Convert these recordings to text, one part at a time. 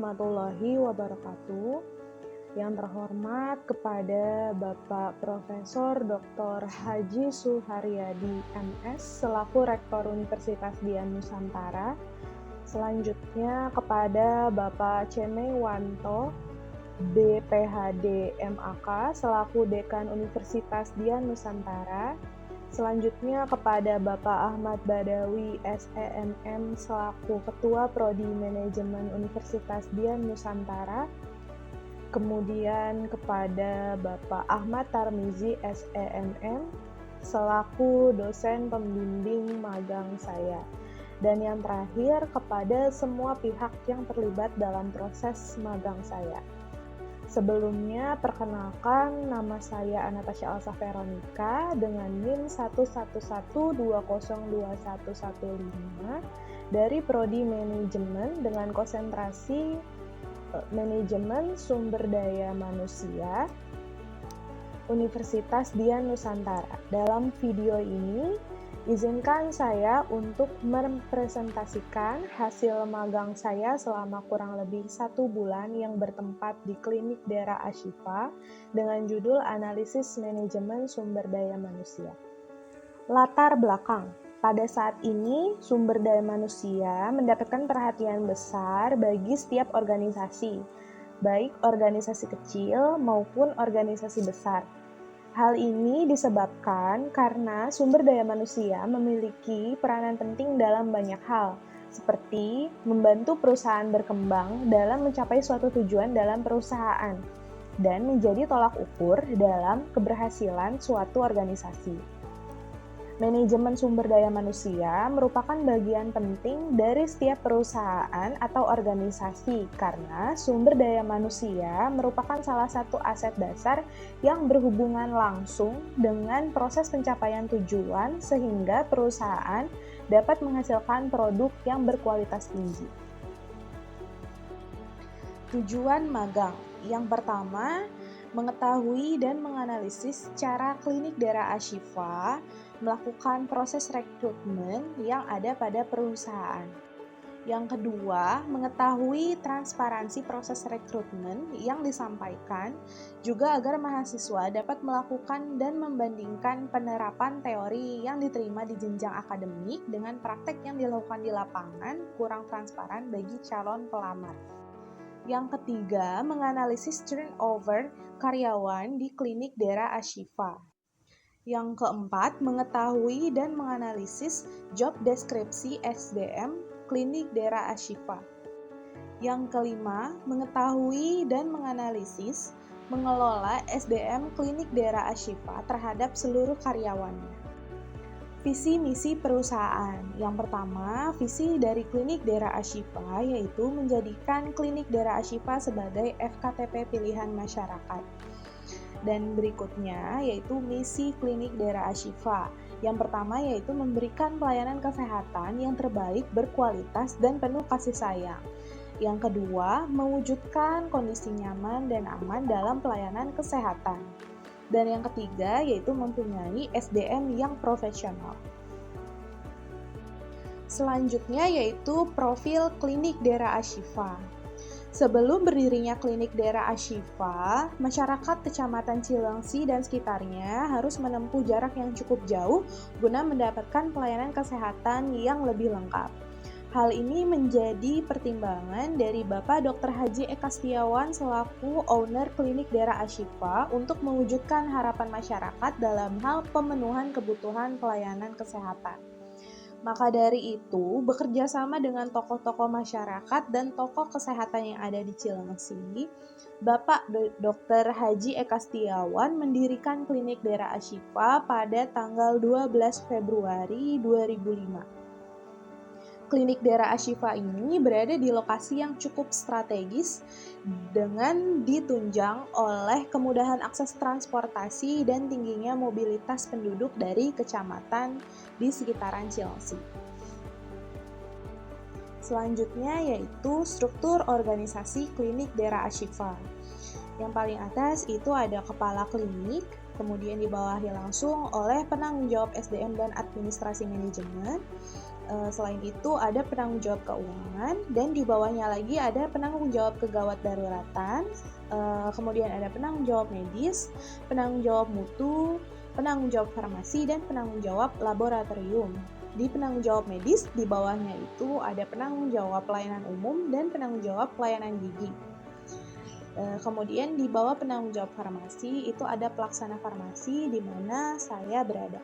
warahmatullahi wabarakatuh. Yang terhormat kepada Bapak Profesor Dr. Haji Suharyadi MS selaku Rektor Universitas Dian Nusantara. Selanjutnya kepada Bapak Ceme Wanto BPhD MAK selaku Dekan Universitas Dian Nusantara. Selanjutnya kepada Bapak Ahmad Badawi SEMM selaku Ketua Prodi Manajemen Universitas Dian Nusantara. Kemudian kepada Bapak Ahmad Tarmizi SEMM selaku dosen pembimbing magang saya. Dan yang terakhir kepada semua pihak yang terlibat dalam proses magang saya. Sebelumnya, perkenalkan nama saya Anastasia Elsa Veronica dengan NIM 111202115 dari Prodi Manajemen dengan konsentrasi Manajemen Sumber Daya Manusia Universitas Dian Nusantara. Dalam video ini, izinkan saya untuk merepresentasikan hasil magang saya selama kurang lebih 1 bulan yang bertempat di Klinik Daerah Ashifa dengan judul Analisis Manajemen Sumber Daya Manusia. Latar belakang. Pada saat ini, sumber daya manusia mendapatkan perhatian besar bagi setiap organisasi, baik organisasi kecil maupun organisasi besar. Hal ini disebabkan karena sumber daya manusia memiliki peranan penting dalam banyak hal, seperti membantu perusahaan berkembang dalam mencapai suatu tujuan dalam perusahaan, dan menjadi tolak ukur dalam keberhasilan suatu organisasi. Manajemen sumber daya manusia merupakan bagian penting dari setiap perusahaan atau organisasi karena sumber daya manusia merupakan salah satu aset dasar yang berhubungan langsung dengan proses pencapaian tujuan sehingga perusahaan dapat menghasilkan produk yang berkualitas tinggi. Tujuan magang. Yang pertama, mengetahui dan menganalisis cara Klinik Daerah Ashifa melakukan proses rekrutmen yang ada pada perusahaan. Yang kedua, mengetahui transparansi proses rekrutmen yang disampaikan, juga agar mahasiswa dapat melakukan dan membandingkan penerapan teori yang diterima di jenjang akademik dengan praktek yang dilakukan di lapangan kurang transparan bagi calon pelamar. Yang ketiga, menganalisis turnover karyawan di Klinik Daerah Ashifa. Yang keempat, mengetahui dan menganalisis job deskripsi SDM Klinik Daerah Ashifa. Yang kelima, mengetahui dan menganalisis mengelola SDM Klinik Daerah Ashifa terhadap seluruh karyawannya. Visi misi perusahaan. Yang pertama, visi dari Klinik Daerah Ashifa yaitu menjadikan Klinik Daerah Ashifa sebagai FKTP pilihan masyarakat. Dan berikutnya yaitu misi Klinik Daerah Ashifa. Yang pertama yaitu memberikan pelayanan kesehatan yang terbaik, berkualitas, dan penuh kasih sayang. Yang kedua, mewujudkan kondisi nyaman dan aman dalam pelayanan kesehatan. Dan yang ketiga yaitu mempunyai SDM yang profesional. Selanjutnya yaitu profil Klinik Daerah Ashifa. Sebelum berdirinya Klinik Daerah Ashifa, masyarakat Kecamatan Cilengsi dan sekitarnya harus menempuh jarak yang cukup jauh guna mendapatkan pelayanan kesehatan yang lebih lengkap. Hal ini menjadi pertimbangan dari Bapak Dr. Haji Eka Setiawan selaku owner Klinik Daerah Ashifa untuk mewujudkan harapan masyarakat dalam hal pemenuhan kebutuhan pelayanan kesehatan. Maka dari itu, bekerja sama dengan tokoh-tokoh masyarakat dan tokoh kesehatan yang ada di Cilengsi, Bapak Dr. Haji Eka Setiawan mendirikan Klinik Daerah Ashifa pada tanggal 12 Februari 2005. Klinik Daerah Ashifa ini berada di lokasi yang cukup strategis dengan ditunjang oleh kemudahan akses transportasi dan tingginya mobilitas penduduk dari kecamatan di sekitaran Cilengsi. Selanjutnya yaitu struktur organisasi Klinik Daerah Ashifa. Yang paling atas itu ada kepala klinik, kemudian dibawahi langsung oleh penanggung jawab SDM dan administrasi manajemen. Selain itu ada penanggung jawab keuangan, dan di bawahnya lagi ada penanggung jawab kegawat daruratan, kemudian ada penanggung jawab medis, penanggung jawab mutu, penanggung jawab farmasi, dan penanggung jawab laboratorium. Di penanggung jawab medis, di bawahnya itu ada penanggung jawab pelayanan umum dan penanggung jawab pelayanan gigi. Kemudian di bawah penanggung jawab farmasi itu ada pelaksana farmasi di mana saya berada.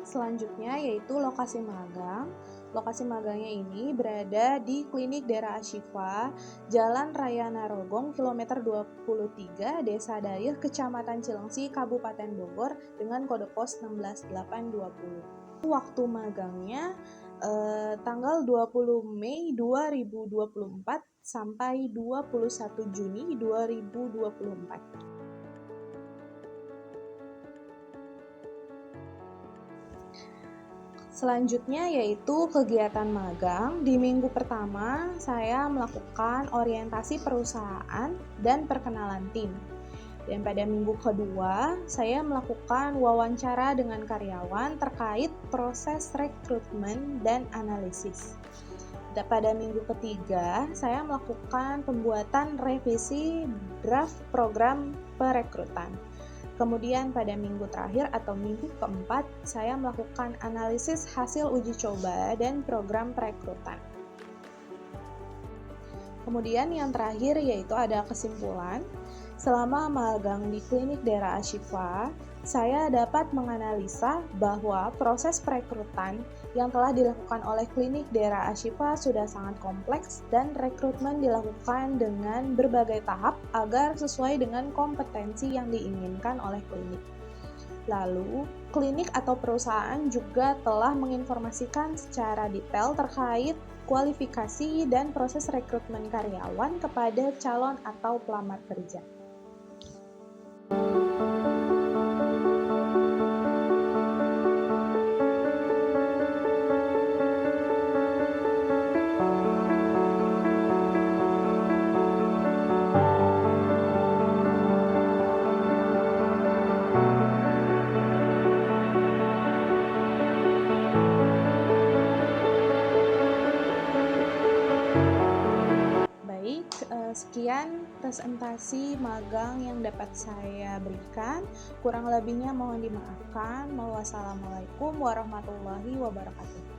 Selanjutnya yaitu lokasi magang. Lokasi magangnya ini berada di Klinik Daerah Ashifa, Jalan Raya Narogong, kilometer 23, Desa Dayeuh, Kecamatan Cilengsi, Kabupaten Bogor, dengan kode pos 16820. Waktu magangnya tanggal 20 Mei 2024 sampai 21 Juni 2024. Selanjutnya yaitu kegiatan magang. Di minggu pertama, saya melakukan orientasi perusahaan dan perkenalan tim. Dan pada minggu kedua, saya melakukan wawancara dengan karyawan terkait proses rekrutmen dan analisis. Dan pada minggu ketiga, saya melakukan pembuatan revisi draft program perekrutan. Kemudian pada minggu terakhir atau minggu keempat, saya melakukan analisis hasil uji coba dan program perekrutan. Kemudian yang terakhir yaitu ada kesimpulan. Selama magang di Klinik Daerah Ashifa, saya dapat menganalisa bahwa proses perekrutan yang telah dilakukan oleh Klinik Daerah Ashifa sudah sangat kompleks dan rekrutmen dilakukan dengan berbagai tahap agar sesuai dengan kompetensi yang diinginkan oleh klinik. Lalu, klinik atau perusahaan juga telah menginformasikan secara detail terkait kualifikasi dan proses rekrutmen karyawan kepada calon atau pelamar kerja. Sekian presentasi magang yang dapat saya berikan. Kurang lebihnya mohon dimaafkan. Wassalamualaikum warahmatullahi wabarakatuh.